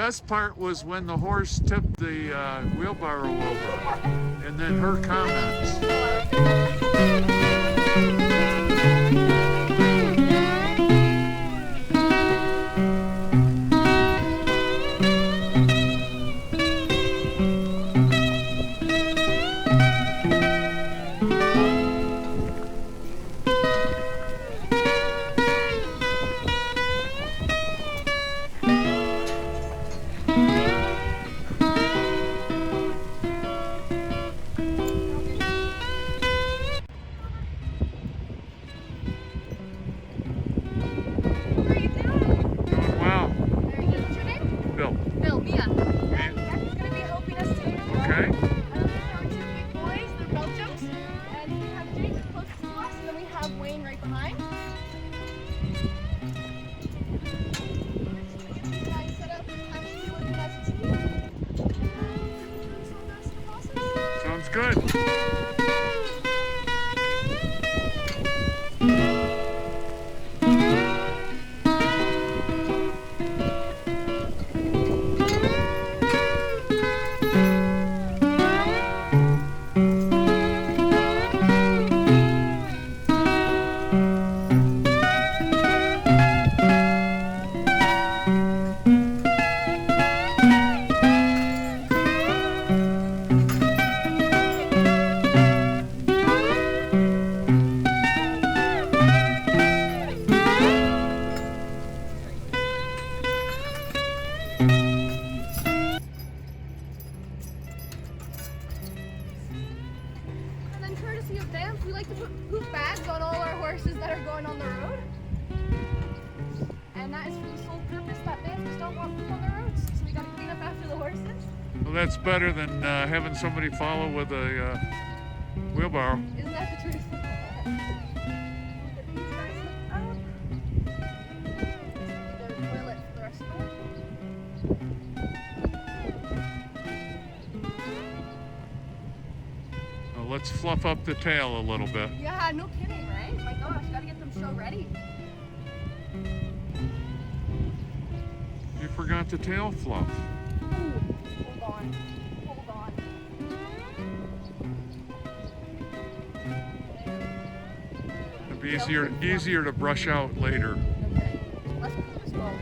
best part was when the horse tipped the wheelbarrow over, and then her comments. Sounds good. Of Banff, we like to put poop bags on all our horses that are going on the road. And that is for the sole purpose that Banff just don't want poop on the roads. So we got to clean up after the horses. Well, that's better than having somebody follow with a wheelbarrow. Isn't that the truth? Let's fluff up the tail a little bit. Yeah, no kidding, right? My gosh, gotta get them show ready. You forgot the tail fluff. Ooh, hold on. Hold on. It'd be easier to brush out later. Okay. Let's put this well.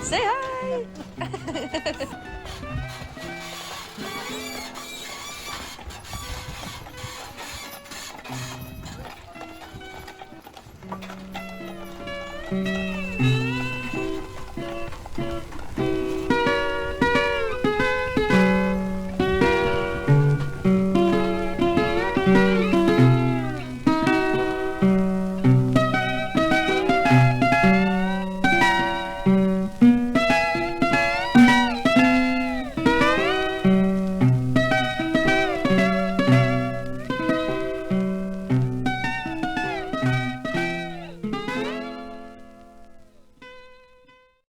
Say hi!